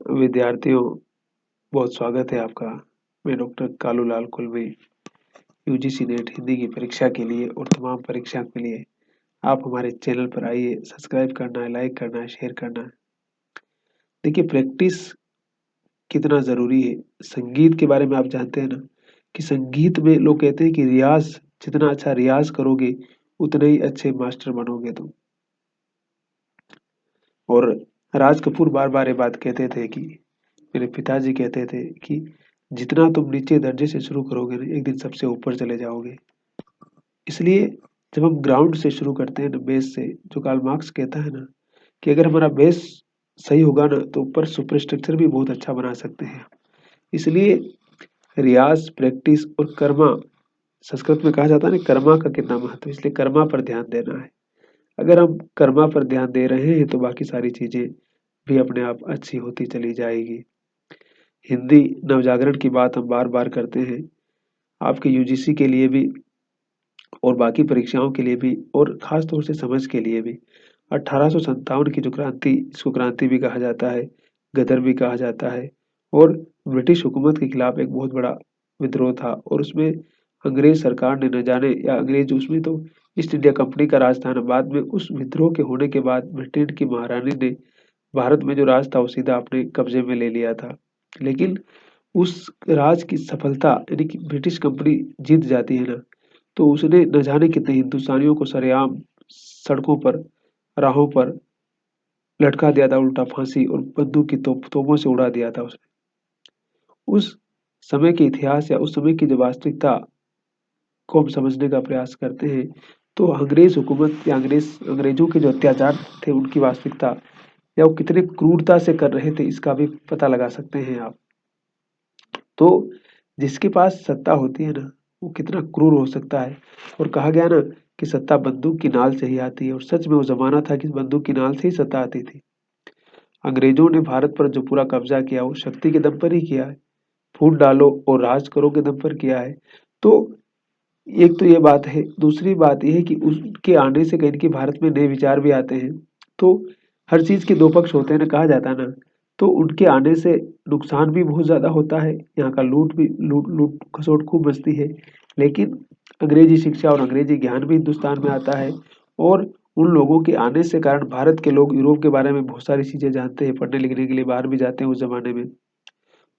विद्यार्थियों, बहुत स्वागत है आपका। मैं doctor Kalulal Kulvi, UGC NET Hindi की परीक्षा के लिए और तमाम परीक्षा के लिए आप हमारे चैनल पर आइए। सब्सक्राइब करना है, लाइक करना है, शेयर करना है। देखिए, प्रैक्टिस कितना ज़रूरी है। संगीत के बारे में आप जानते हैं ना कि संगीत में लोग कहते हैं कि रियाज़, जितना अच्छा रियाज़ करोगे उतने ही अच्छे मास्टर बनोगे तुम। और राज कपूर बार-बार ये बात कहते थे कि मेरे पिताजी कहते थे कि जितना तुम नीचे दर्जे से शुरू करोगे ना, एक दिन सबसे ऊपर चले जाओगे। इसलिए जब हम ग्राउंड से शुरू करते हैं ना, बेस से, जो कार्ल मार्क्स कहता है ना कि अगर हमारा बेस सही होगा ना तो ऊपर सुपरस्ट्रक्चर भी बहुत अच्छा बना सकते हैं। इसलिए रियाज़, प्रैक्टिस और कर्मा, संस्कृत में कहा जाता है ना कर्मा का कितना महत्व है, इसलिए कर्मा पर ध्यान देना है। अगर हम कर्मा पर ध्यान दे रहे हैं तो बाकी सारी चीज़ें भी अपने आप अच्छी होती चली जाएगी। हिंदी नवजागरण की बात हम बार-बार करते हैं। आपके यूजीसी के लिए भी और बाकी परीक्षाओं के लिए भी और ख़ास तौर से समझ के लिए भी 1857 की जो क्रांति, इसको क्रांति भी कहा जाता है, गदर भी कहा जाता है और ब्रिटिश हुकूमत के खिलाफ एक बहुत बड़ा विद्रोह था और उसमें अंग्रेज़ सरकार ने न जाने या अंग्रेज़ उसमें तो ईस्ट इंडिया कंपनी का राज था ना, बाद में उस विद्रोह के होने के बाद ब्रिटेन की महारानी ने भारत में जो राज था वो सीधा अपने कब्ज़े में ले लिया था। लेकिन उस राज की सफलता यानी कि ब्रिटिश कंपनी जीत जाती है ना, तो उसने न जाने कितने हिंदुस्तानियों को सरेआम सड़कों पर, राहों पर लटका दिया था उल्टा फांसी और बंदूक की तोपों से उड़ा दिया था उसने। उस समय के इतिहास या उस समय की जो वास्तविकता को हम समझने का प्रयास करते हैं, तो अंग्रेज़ हुकूमत या अंग्रेज़ों के जो अत्याचार थे उनकी वास्तविकता या वो कितने क्रूरता से कर रहे थे इसका भी पता लगा सकते हैं आप। तो जिसके पास सत्ता होती है ना, वो कितना क्रूर हो सकता है। और कहा गया ना कि सत्ता बंदूक की नाल से ही आती है और सच में वो ज़माना था कि बंदूक की नाल से ही सत्ता आती थी। अंग्रेज़ों ने भारत पर जो पूरा कब्ज़ा किया वो शक्ति के दम पर ही किया है। फूट डालो और राज करो के दम पर किया है। तो एक तो ये बात है, दूसरी बात ये है कि उसके आने से कहीं न कहीं भारत में नए विचार भी आते हैं। तो हर चीज़ के 2 पक्ष होते हैं ना, कहा जाता है ना। तो उनके आने से नुकसान भी बहुत ज़्यादा होता है, यहाँ का लूट-खसोट खूब मचती है। लेकिन अंग्रेज़ी शिक्षा और अंग्रेज़ी ज्ञान भी हिंदुस्तान में आता है और उन लोगों के आने से कारण भारत के लोग यूरोप के बारे में बहुत सारी चीज़ें जानते हैं, पढ़ने-लिखने के लिए बाहर भी जाते हैं उस ज़माने में।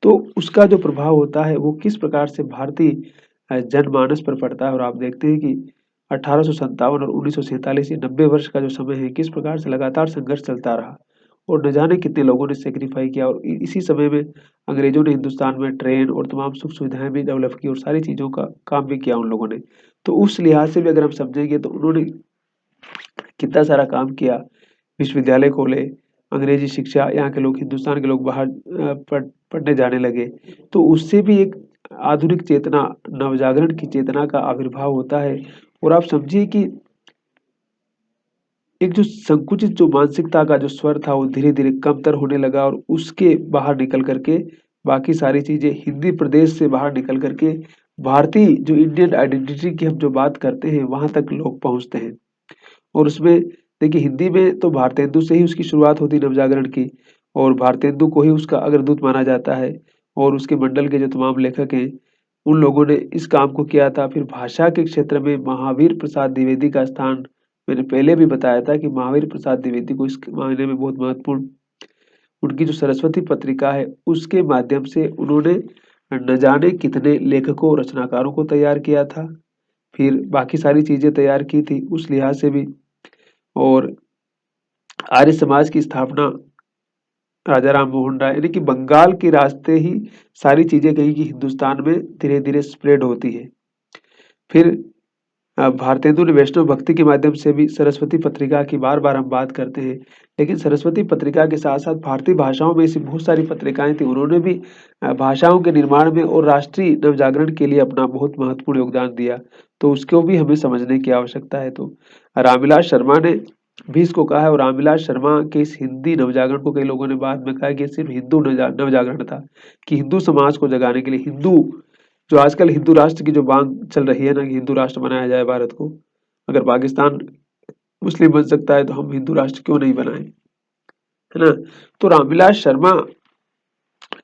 तो उसका जो प्रभाव होता है वो किस प्रकार से भारतीय जनमानस पर पड़ता है और आप देखते हैं कि 1857 और 1947 ये 90 वर्ष का जो समय है, किस प्रकार से लगातार संघर्ष चलता रहा और न जाने कितने लोगों ने सैक्रिफाई किया और इसी समय में अंग्रेजों ने हिंदुस्तान में ट्रेन और तमाम सुख सुविधाएं भी डेवलप की और सारी चीज़ों का काम भी किया उन लोगों ने। तो उस लिहाज से भी अगर हम समझेंगे तो उन्होंने कितना सारा काम किया, विश्वविद्यालय खोले, अंग्रेजी शिक्षा, यहाँ के लोग, हिंदुस्तान के लोग बाहर पढ़ने जाने लगे। तो उससे भी एक आधुनिक चेतना, नवजागरण की चेतना का आविर्भाव होता है और आप समझिए कि एक जो संकुचित जो मानसिकता का जो स्वर था वो धीरे-धीरे कमतर होने लगा और उसके बाहर निकल कर के बाकी सारी चीज़ें हिंदी प्रदेश से बाहर निकल कर के भारतीय जो इंडियन आइडेंटिटी की हम जो बात करते हैं, वहाँ तक लोग पहुँचते हैं। और उसमें देखिए हिंदी में तो भारतेंदु से ही उसकी शुरुआत होती है नवजागरण की और भारतेंदु को ही उसका अग्रदूत माना जाता है और उसके मंडल के जो तमाम लेखक हैं, उन लोगों ने इस काम को किया था। फिर भाषा के क्षेत्र में महावीर प्रसाद द्विवेदी का स्थान मैंने पहले भी बताया था कि महावीर प्रसाद द्विवेदी को इस मायने में बहुत महत्वपूर्ण उनकी जो सरस्वती पत्रिका है, उसके माध्यम से उन्होंने न जाने कितने लेखकों और रचनाकारों को तैयार किया था। फिर बाकी सारी चीज़ें तैयार की थी उस लिहाज से भी और आर्य समाज की स्थापना राजा राम मोहन राय यानी कि बंगाल के रास्ते ही सारी चीज़ें कहीं कि हिंदुस्तान में धीरे-धीरे स्प्रेड होती है। फिर भारतेंदु ने वैष्णव भक्ति के माध्यम से भी सरस्वती पत्रिका की बार-बार हम बात करते हैं। लेकिन सरस्वती पत्रिका के साथ-साथ भारतीय भाषाओं में ऐसी बहुत सारी पत्रिकाएँ थी। उन्होंने भी भाषाओं के निर्माण में और राष्ट्रीय नवजागरण के लिए अपना बहुत महत्वपूर्ण योगदान दिया। तो उसको भी हमें समझने की आवश्यकता है। तो रामविलास शर्मा ने भी इसको कहा है और रामविलास शर्मा के इस हिंदी नवजागरण को कई लोगों ने बाद में कहा कि ये सिर्फ़ हिंदू नवजागरण था, कि हिंदू समाज को जगाने के लिए हिंदू जो आजकल हिंदू राष्ट्र की जो माँग चल रही है ना कि हिंदू राष्ट्र बनाया जाए भारत को। अगर पाकिस्तान मुस्लिम बन सकता है तो हम हिंदू राष्ट्र क्यों नहीं बनाएँ, है ना? तो रामविलास शर्मा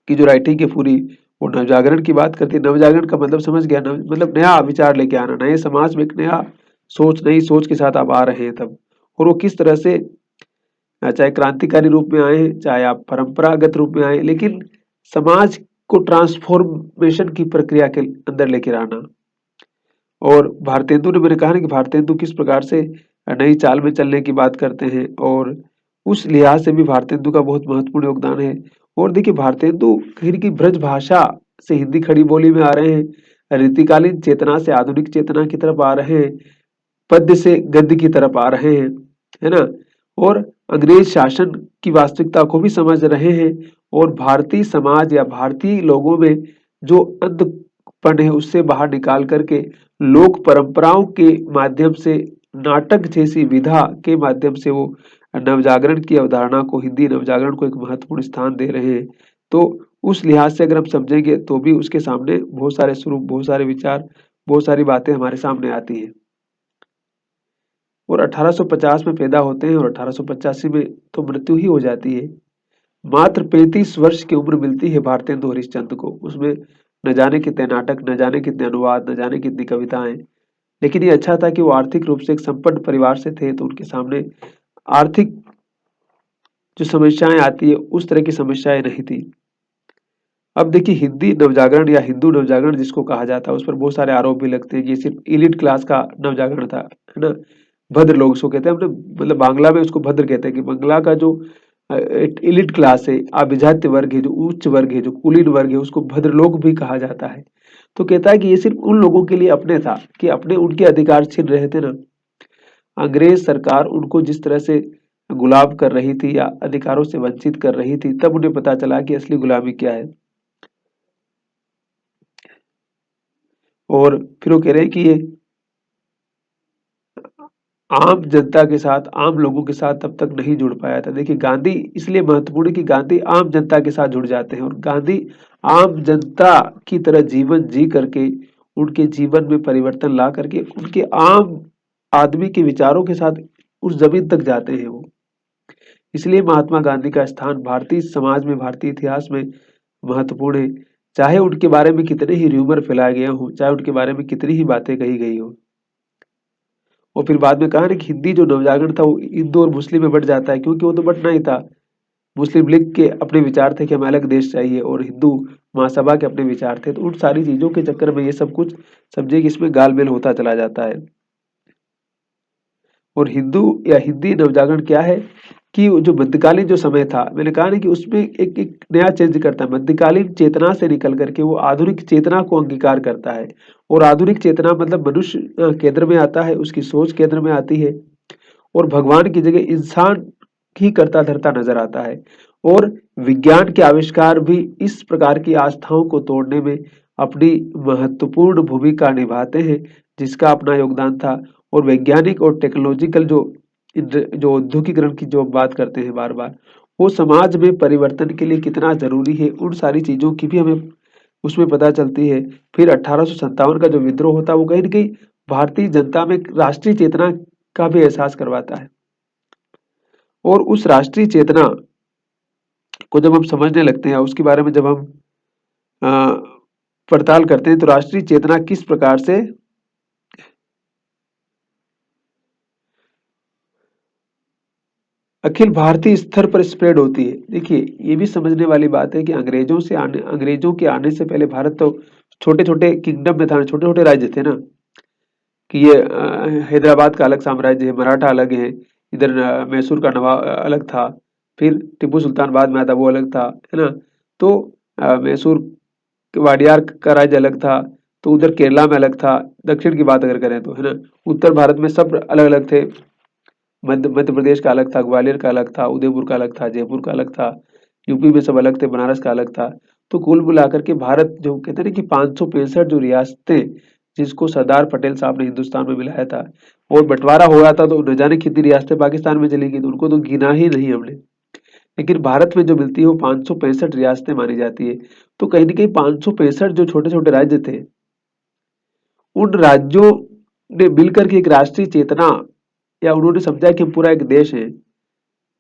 की जो राइटिंग है पूरी, वो नवजागरण की बात करती है। नवजागरण का मतलब समझ गया, मतलब नया विचार लेके आना, नए समाज में एक नया सोच, नई सोच के साथ आप आ रहे हैं तब। और वो किस तरह से, चाहे क्रांतिकारी रूप में आए, चाहे आप परंपरागत रूप में आए, लेकिन समाज को ट्रांसफॉर्मेशन की प्रक्रिया के अंदर लेकर आना। और भारतेंदु ने, मैंने कहा ना कि भारतेंदु किस प्रकार से नई चाल में चलने की बात करते हैं, और उस लिहाज से भी भारतेंदु का बहुत महत्वपूर्ण योगदान है। और देखिए भारतेंदु कहीं न कहीं ब्रज भाषा से हिंदी खड़ी बोली में आ रहे हैं, रीतिकालीन चेतना से आधुनिक चेतना की तरफ आ रहे हैं, पद्य से गद्य की तरफ आ रहे हैं, है ना? और अंग्रेज शासन की वास्तविकता को भी समझ रहे हैं, और भारतीय समाज या भारतीय लोगों में जो अंधपन है उससे बाहर निकाल करके लोक परंपराओं के माध्यम से, नाटक जैसी विधा के माध्यम से वो नवजागरण की अवधारणा को, हिंदी नवजागरण को एक महत्वपूर्ण स्थान दे रहे हैं। तो उस लिहाज से अगर हम समझेंगे तो भी उसके सामने बहुत सारे स्वरूप, बहुत सारे विचार, बहुत सारी बातें हमारे सामने आती हैं। और 1850 में पैदा होते हैं और 1885 में तो मृत्यु ही हो जाती है। मात्र 35 वर्ष की उम्र मिलती है भारतेंदु हरिश्चंद्र को। उसमें न जाने कितने नाटक, न जाने कितने अनुवाद, न जाने कितनी कविताएं। लेकिन ये अच्छा था कि वो आर्थिक रूप से एक संपन्न परिवार से थे, तो उनके सामने आर्थिक जो समस्याएं आती है उस तरह की समस्याएं नहीं थी। अब देखिए हिंदी नवजागरण या हिंदू नवजागरण जिसको कहा जाता है, उस पर बहुत सारे आरोप भी लगते हैं कि ये सिर्फ एलिट क्लास का नवजागरण था, है ना? भद्र लोग उसको कहते हैं, हमने मतलब बांग्ला में उसको भद्र कहते हैं, कि बांग्ला का जो एलिट क्लास है, अभिजात्य वर्ग है, जो उच्च वर्ग है, जो कुलीन वर्ग है, उसको भद्र लोग भी कहा जाता है। तो कहता है कि ये सिर्फ उन लोगों के लिए अपने था, कि अपने उनके अधिकार छीन रहे थे ना। अंग्रेज सरकार उनको जिस तरह से गुलाम कर रही थी या अधिकारों से वंचित कर रही थी, तब उन्हें पता चला कि असली गुलामी क्या है। और फिर वो कह रहे हैं कि ये आम जनता के साथ, आम लोगों के साथ तब तक नहीं जुड़ पाया था। देखिए गांधी इसलिए महत्वपूर्ण है कि गांधी आम जनता के साथ जुड़ जाते हैं, और गांधी आम जनता की तरह जीवन जी करके, उनके जीवन में परिवर्तन ला करके, उनके आम आदमी के विचारों के साथ उस जमीन तक जाते हैं वो। इसलिए महात्मा गांधी का स्थान भारतीय समाज में, भारतीय इतिहास में महत्वपूर्ण है। चाहे उनके बारे में कितने ही र्यूमर फैलाए गए हों, चाहे उनके बारे में कितनी ही बातें कही गई हो। और फिर बाद में कहा ना कि हिंदी जो नवजागरण था वो हिंदू और मुस्लिम में बंट जाता है, क्योंकि वो तो बंटना ही था। मुस्लिम लीग के अपने विचार थे कि हमें अलग देश चाहिए, और हिंदू महासभा के अपने विचार थे। तो उन सारी चीजों के चक्कर में ये सब कुछ समझे कि इसमें गालमेल होता चला जाता है। और हिंदू या हिंदी नवजागरण क्या है कि जो मध्यकालीन जो समय था, मैंने कहा ना कि उसमें एक एक नया चेंज करता है। मध्यकालीन चेतना से निकल करके वो आधुनिक चेतना को अंगीकार करता है। और आधुनिक चेतना मतलब मनुष्य केंद्र में आता है, उसकी सोच केंद्र में आती है, और भगवान की जगह इंसान ही करता धरता नजर आता है। और विज्ञान के आविष्कार भी इस प्रकार की आस्थाओं को तोड़ने में अपनी महत्वपूर्ण भूमिका निभाते हैं, जिसका अपना योगदान था। और वैज्ञानिक और टेक्नोलॉजिकल जो औद्योगिकरण की जो बात करते हैं बार बार, वो समाज में परिवर्तन के लिए कितना जरूरी है, उन सारी चीजों की भी हमें उसमें पता चलती है। फिर 1857 का जो विद्रोह होता है वो कहीं न कहीं भारतीय जनता में एक राष्ट्रीय चेतना का भी एहसास करवाता है। और उस राष्ट्रीय चेतना को जब हम समझने लगते हैं, उसके बारे में जब हम अ, पड़ताल करते हैं, तो राष्ट्रीय चेतना किस प्रकार से अखिल भारतीय स्तर पर स्प्रेड होती है। देखिए ये भी समझने वाली बात है कि अंग्रेजों के आने से पहले भारत तो छोटे छोटे किंगडम में था, छोटे छोटे राज्य थे ना। कि ये हैदराबाद का अलग साम्राज्य है, मराठा अलग है, इधर मैसूर का नवाब अलग था, फिर टिप्पू सुल्तान बाद में आता वो अलग था, है ना? तो मैसूर वाडियार का राज्य अलग था, तो उधर केरला में अलग था। दक्षिण की बात अगर करें तो, है ना? उत्तर भारत में सब अलग अलग थे। मध्य प्रदेश का अलग था, ग्वालियर का अलग था, उदयपुर का अलग था, जयपुर का अलग था, यूपी में सब अलग थे, बनारस का अलग था। तो कुल मिलाकर के भारत जो कहते हैं ना कि 565 जो रियासतें, जिसको सरदार पटेल साहब ने हिंदुस्तान में मिलाया था, और बंटवारा हो गया था तो न जाने कितनी रियासतें पाकिस्तान में चली गई, तो उनको तो गिना ही नहीं हमने। लेकिन भारत में जो मिलती है वो 565 रियासतें मानी जाती है। तो कहीं ना कहीं 565 जो छोटे छोटे राज्य थे, उन राज्यों ने मिलकर के एक राष्ट्रीय चेतना, या उन्होंने समझा कि हम पूरा एक देश है,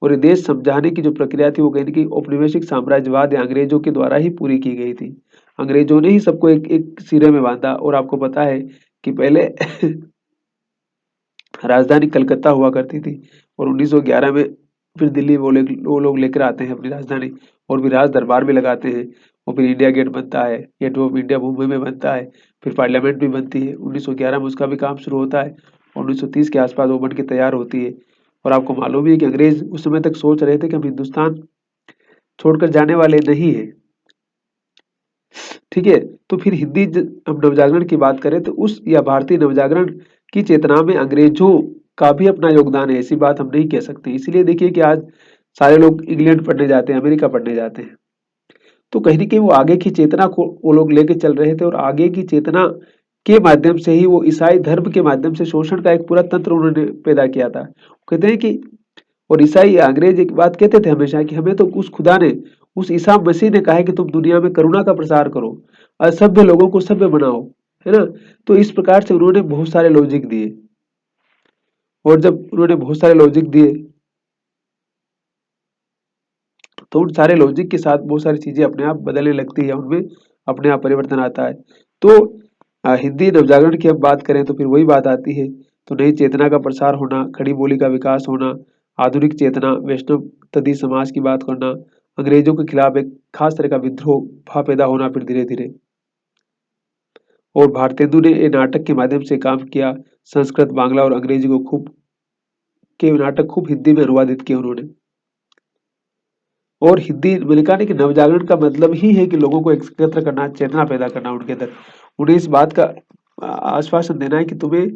और ये देश समझाने की जो प्रक्रिया थी वो कहीं न कहीं औपनिवेशिक साम्राज्यवाद या अंग्रेजों के द्वारा ही पूरी की गई थी। अंग्रेजों ने ही सबको एक एक सिरे में बाँधा और आपको पता है कि पहले राजधानी कलकत्ता हुआ करती थी और 1911 में फिर दिल्ली वो लोग लेकर आते हैं अपनी राजधानी और फिर राज दरबार भी लगाते हैं और फिर इंडिया गेट बनता है, गेट ऑफ इंडिया मुंबई में बनता है, फिर पार्लियामेंट भी बनती है। 1911 में उसका भी काम शुरू होता है और 1930 के आसपास वो बन के तैयार होती है। और आपको मालूम ही है कि अंग्रेज उस समय तक सोच रहे थे कि हम हिंदुस्तान छोड़कर जाने वाले नहीं है। ठीक है, तो फिर हम नवजागरण की बात करें तो उस या भारतीय नवजागरण की चेतना में अंग्रेजों का भी अपना योगदान है, ऐसी बात हम नहीं कह सकते। इसीलिए देखिए कि आज सारे लोग इंग्लैंड पढ़ने जाते हैं, अमेरिका पढ़ने जाते हैं। तो कहीं न कहीं वो आगे की चेतना को वो लोग लेके चल रहे थे और आगे की चेतना के माध्यम से ही वो ईसाई धर्म के माध्यम से शोषण का एक पूरा तंत्र उन्होंने पैदा किया था। कहते हैं कि और ईसाई या अंग्रेज एक बात कहते थे हमेशा कि हमें तो उस खुदा ने, उस ईसा मसीह ने कहा है कि तुम दुनिया में करुणा का प्रसार करो, असभ्य लोगों को सभ्य बनाओ, है ना? तो इस प्रकार से उन्होंने बहुत सारे लॉजिक दिए और जब उन्होंने बहुत सारे लॉजिक दिए तो उन सारे लॉजिक के साथ बहुत सारी चीजें अपने आप बदलने लगती है, उनमें अपने आप परिवर्तन आता है। तो हिंदी नवजागरण की हम बात करें तो फिर वही बात आती है। तो नई चेतना का प्रसार होना, खड़ी बोली का विकास होना, आधुनिक चेतना, वैष्णव तदी समाज की बात करना, अंग्रेजों के खिलाफ एक खास तरह का विद्रोह भाव पैदा होना फिर धीरे धीरे। और भारतेंदु ने ये नाटक के माध्यम से काम किया, संस्कृत, बांग्ला और अंग्रेजी को के नाटक खूब हिंदी में अनुवादित किए उन्होंने। और हिंदी मैंने कहा ना कि नवजागरण का मतलब ही है कि लोगों को एकत्र करना, चेतना पैदा करना उनके अंदर। उन्हें इस बात का आश्वासन देना है कि तुम्हें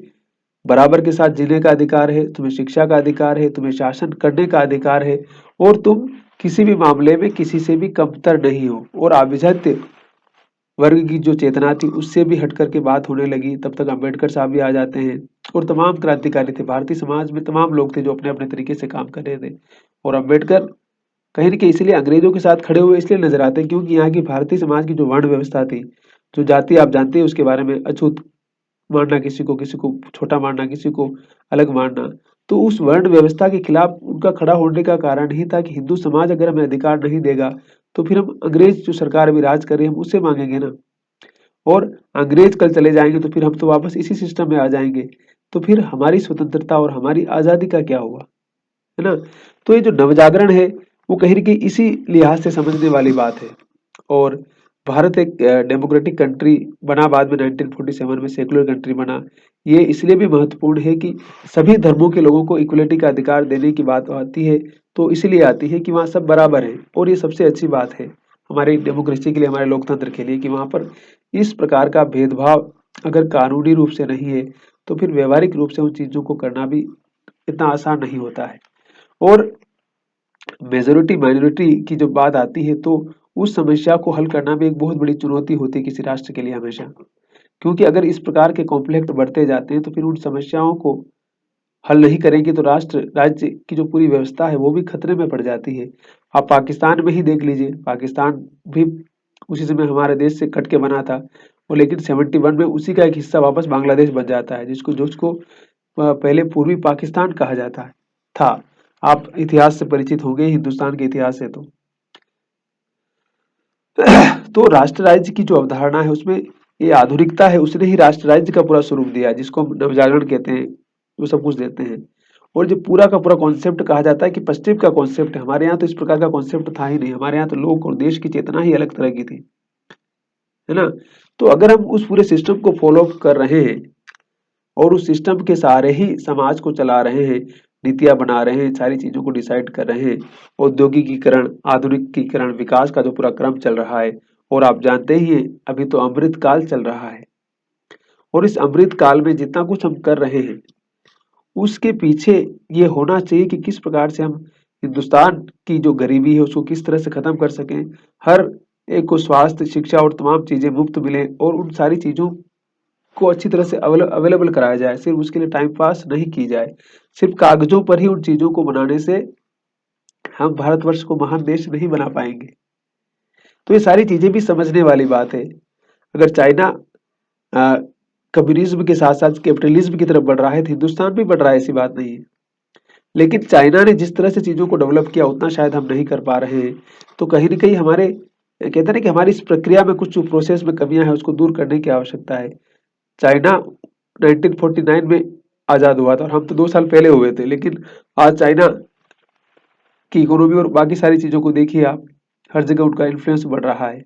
बराबर के साथ जीने का अधिकार है, तुम्हें शिक्षा का अधिकार है, तुम्हें शासन करने का अधिकार है और तुम किसी भी मामले में किसी से भी कमतर नहीं हो। और अविभक्त वर्ग की जो चेतना थी उससे भी हट करके बात होने लगी। तब तक अम्बेडकर साहब भी आ जाते हैं और तमाम क्रांतिकारी थे। भारतीय समाज में तमाम लोग थे जो अपने अपने तरीके से काम कर रहे थे और अम्बेडकर कहीं न कहीं इसलिए अंग्रेजों के साथ खड़े हुए इसलिए नज़र आते हैं क्योंकि यहाँ की भारतीय समाज की जो वर्ण व्यवस्था थी, जो जाति आप जानते हैं उसके बारे में अछूत मानना किसी को छोटा मानना, किसी को अलग मानना। तो उस वर्ण व्यवस्था के खिलाफ उनका खड़ा होने का कारण ही था कि हिंदू समाज अगर हमें अधिकार नहीं देगा, तो फिर हम अंग्रेज जो सरकार अभी राज कर रही है, हम उससे माँगेंगे ना। और अंग्रेज कल चले जाएँगे तो फिर हम तो वापस इसी सिस्टम में आ जाएँगे। तो फिर हमारी स्वतंत्रता और हमारी आज़ादी का क्या हुआ? है ना? तो ये जो नवजागरण है, वो कहीं न कहीं इसी लिहाज से समझने वाली बात है। और भारत एक डेमोक्रेटिक कंट्री बना बाद में 1947 में सेक्युलर कंट्री बना। ये इसलिए भी महत्वपूर्ण है कि सभी धर्मों के लोगों को इक्वलिटी का अधिकार देने की बात आती है, तो इसीलिए आती है कि वहाँ सब बराबर हैं और ये सबसे अच्छी बात है, हमारी डेमोक्रेसी के लिए, हमारे लोकतंत्र के लिए कि वहाँ पर इस प्रकार का भेदभाव अगर कानूनी रूप से नहीं है, तो फिर व्यावहारिक रूप से उन चीज़ों को करना भी इतना आसान नहीं होता है। और मेजॉरिटी माइनॉरिटी की जब बात आती है तो उस समस्या को हल करना भी एक बहुत बड़ी चुनौती होती है किसी राष्ट्र के लिए हमेशा। क्योंकि अगर इस प्रकार के कॉन्फ्लिक्ट बढ़ते जाते हैं तो फिर उन समस्याओं को हल नहीं करेंगे तो राष्ट्र राज्य की जो पूरी व्यवस्था है वो भी खतरे में पड़ जाती है। आप पाकिस्तान में ही देख लीजिए, पाकिस्तान भी उसी समय हमारे देश से कट के बना था और लेकिन 71 में उसी का एक हिस्सा वापस बांग्लादेश बन जाता है जिसको पहले पूर्वी पाकिस्तान कहा जाता है था। आप इतिहास से परिचित होंगे हिंदुस्तान के इतिहास से तो राष्ट्र राज्य की जो अवधारणा है उसमें ये आधुनिकता है, उसने ही राष्ट्र राज्य का पूरा स्वरूप दिया है जिसको हम नवजागरण कहते हैं, वो सब कुछ देते हैं। और जो पूरा का पूरा कॉन्सेप्ट कहा जाता है कि पश्चिम का कॉन्सेप्ट है, हमारे यहाँ तो इस प्रकार का कॉन्सेप्ट था ही नहीं, हमारे यहाँ तो लोक और देश की चेतना ही अलग तरह की थी, है ना? तो अगर हम उस पूरे सिस्टम को फॉलो कर रहे हैं और उस सिस्टम के सहारे ही समाज को चला रहे हैं, नीतियाँ बना रहे हैं, सारी चीज़ों को डिसाइड कर रहे हैं, औद्योगिकीकरण, आधुनिकीकरण, विकास का जो पूरा क्रम चल रहा है और आप जानते ही हैं, अभी तो अमृत काल चल रहा है और इस अमृत काल में जितना कुछ हम कर रहे हैं, उसके पीछे ये होना चाहिए कि किस प्रकार से हम हिंदुस्तान की जो गरीबी है उसको किस तरह से खत्म कर सकें। हर एक को स्वास्थ्य, शिक्षा और तमाम चीज़ें मुफ्त मिलें और उन सारी चीज़ों को अच्छी तरह से अवेलेबल कराया जाए, सिर्फ उसके लिए टाइम पास नहीं की जाए। सिर्फ कागजों पर ही उन चीज़ों को बनाने से हम भारतवर्ष को महान देश नहीं बना पाएँगे। तो ये सारी चीज़ें भी समझने वाली बात है। अगर चाइना अ, कम्युनिज़्म के साथ-साथ कैपिटलिज़्म की तरफ बढ़ रहा है, तो हिंदुस्तान भी बढ़ रहा है, ऐसी बात नहीं है। लेकिन चाइना ने जिस तरह से चीज़ों को डेवलप किया उतना शायद हम नहीं कर पा रहे हैं। तो कहीं न कहीं हमारे कहते हैं ना कि हमारी इस प्रक्रिया में कुछ जो प्रोसेस में कमियाँ हैं उसको दूर करने की आवश्यकता है। चाइना 1949 में आज़ाद हुआ था और हम तो 2 साल पहले हुए थे, लेकिन आज चाइना की इकोनॉमी और बाकी सारी चीज़ों को देखिए आप, हर जगह उनका इन्फ्लुएंस बढ़ रहा है।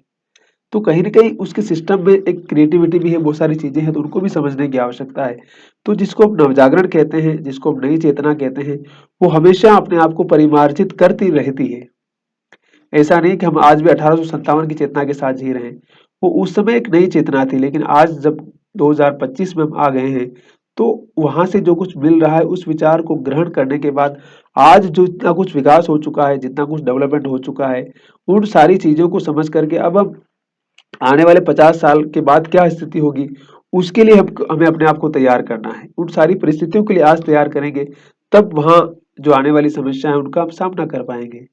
तो कहीं न कहीं उसके सिस्टम में एक क्रिएटिविटी भी है, बहुत सारी चीज़ें हैं, तो उनको भी समझने की आवश्यकता है। तो जिसको हम नवजागरण कहते हैं, जिसको हम नई चेतना कहते हैं, वो हमेशा अपने आप को परिमार्जित करती रहती है। ऐसा नहीं कि हम आज भी 1857 की चेतना के साथ जी रहे हैं। वो उस समय एक नई चेतना थी, लेकिन आज जब 2025 में हम आ गए हैं, तो वहाँ से जो कुछ मिल रहा है, उस विचार को ग्रहण करने के बाद आज जो इतना कुछ विकास हो चुका है, जितना कुछ डेवलपमेंट हो चुका है, उन सारी चीज़ों को समझ कर के अब हम आने वाले 50 साल के बाद क्या स्थिति होगी, उसके लिए हम हमें अपने आप को तैयार करना है। उन सारी परिस्थितियों के लिए आज तैयार करेंगे, तब वहाँ जो आने वाली समस्या है, उनका हम सामना कर पाएँगे।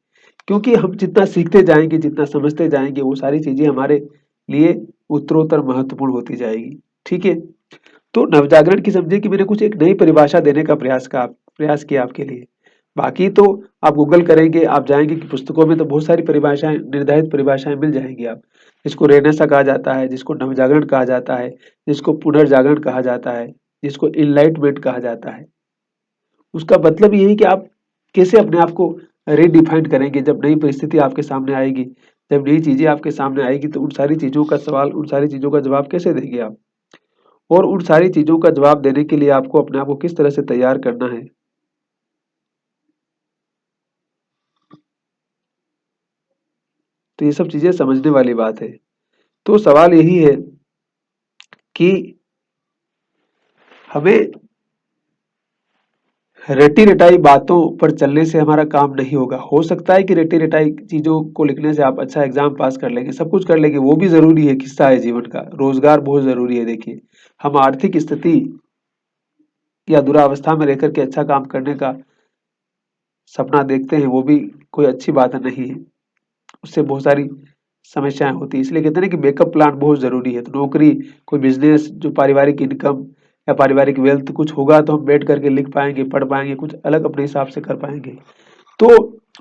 क्योंकि हम जितना सीखते जाएँगे, जितना समझते जाएँगे, वो सारी चीज़ें हमारे लिए उत्तरोत्तर महत्वपूर्ण होती जाएगी। ठीक है? तो नवजागरण की समझिए कि मैंने कुछ एक नई परिभाषा देने का प्रयास किया आपके लिए। बाकी तो आप गूगल करेंगे, आप जाएँगे कि पुस्तकों में तो बहुत सारी परिभाषाएँ, निर्धारित परिभाषाएँ मिल जाएँगी आप। जिसको रेनेसाँ कहा जाता है, जिसको नवजागरण कहा जाता है, जिसको पुनर्जागरण कहा जाता है, जिसको एनलाइटमेंट कहा जाता है। उसका मतलब ये है कि आप कैसे अपने आप को रीडिफाइन करेंगे जब नई परिस्थिति आपके सामने आएगी, जब नई चीज़ें आपके सामने आएगी तो उन सारी चीज़ों का सवाल, उन सारी चीज़ों का जवाब कैसे देंगे आप? और उन सारी चीज़ों का जवाब देने के लिए आपको अपने आप को किस तरह से तैयार करना है? तो ये सब चीज़ें समझने वाली बात है। तो सवाल यही है कि हमें रटी-रटाई बातों पर चलने से हमारा काम नहीं होगा। हो सकता है कि रटी-रटाई चीज़ों को लिखने से आप अच्छा एग्ज़ाम पास कर लेंगे, सब कुछ कर लेंगे, वो भी ज़रूरी है, हिस्सा है जीवन का। रोज़गार बहुत ज़रूरी है देखिए। हम आर्थिक स्थिति या दुरावस्था में रह कर के अच्छा काम करने का सपना देखते हैं, वो भी कोई अच्छी बात नहीं है। उससे बहुत सारी समस्याएँ होती हैं। इसलिए कहते हैं ना कि बैकअप प्लान बहुत ज़रूरी है। तो नौकरी, कोई बिज़नेस जो पारिवारिक इनकम या पारिवारिक वेल्थ कुछ होगा तो हम बैठ कर के लिख पाएँगे, पढ़ पाएँगे, कुछ अलग अपने हिसाब से कर पाएँगे। तो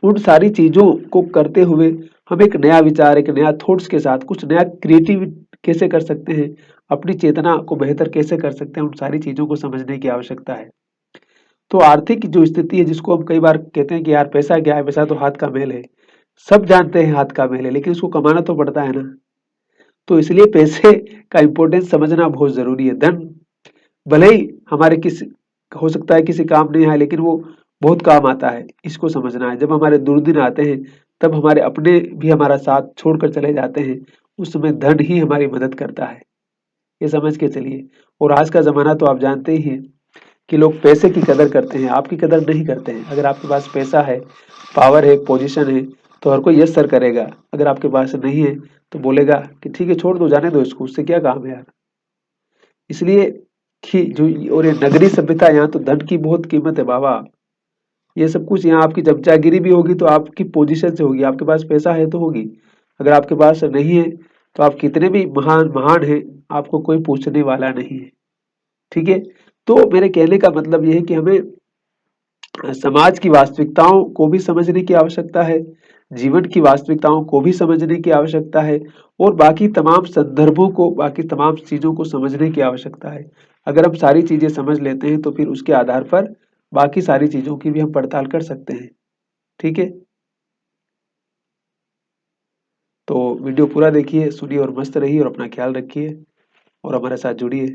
उन सारी चीज़ों को करते हुए हम एक नया विचार, एक नया थॉट्स के साथ कुछ नया क्रिएटिव कैसे कर सकते हैं, अपनी चेतना को बेहतर कैसे कर सकते हैं, उन सारी चीज़ों को समझने की आवश्यकता है। तो आर्थिक जो स्थिति है जिसको हम कई बार कहते हैं कि यार पैसा क्या है, पैसा तो हाथ का मैल है। सब जानते हैं हाथ का मैल है, लेकिन उसको कमाना तो पड़ता है ना। तो इसलिए पैसे का इम्पोर्टेंस समझना बहुत ज़रूरी है। धन भले ही हमारे किसी हो सकता है किसी काम नहीं आए, लेकिन वो बहुत काम आता है, इसको समझना है। जब हमारे दुर्दिन आते हैं, तब हमारे अपने भी हमारा साथ छोड़कर चले जाते हैं, उस समय धन ही हमारी मदद करता है, ये समझ के चलिए। और आज का ज़माना तो आप जानते ही हैं कि लोग पैसे की कदर करते हैं, आपकी कदर नहीं करते हैं। अगर आपके पास पैसा है, पावर है, पोज़ीशन है, तो हर कोई यस सर करेगा। अगर आपके पास नहीं है, तो बोलेगा कि ठीक है छोड़ दो, जाने दो इसको, उससे क्या काम है यार। इसलिए कि जो और ये नगरीय सभ्यता, यहाँ तो धन की बहुत कीमत है बाबा। ये सब कुछ यहाँ आपकी चमचागिरी भी होगी तो आपकी पोजीशन से होगी, आपके पास पैसा है तो होगी। अगर आपके पास नहीं है तो आप कितने भी महान महान हैं, आपको कोई पूछने वाला नहीं है। ठीक है? तो मेरे कहने का मतलब ये है कि हमें समाज की वास्तविकताओं को भी समझने की आवश्यकता है, जीवन की वास्तविकताओं को भी समझने की आवश्यकता है और बाकी तमाम संदर्भों को, बाकी तमाम चीज़ों को समझने की आवश्यकता है। अगर हम सारी चीज़ें समझ लेते हैं तो फिर उसके आधार पर बाकी सारी चीज़ों की भी हम पड़ताल कर सकते हैं। ठीक है? तो वीडियो पूरा देखिए, सुनिए और मस्त रहिए और अपना ख्याल रखिए और हमारे साथ जुड़िए।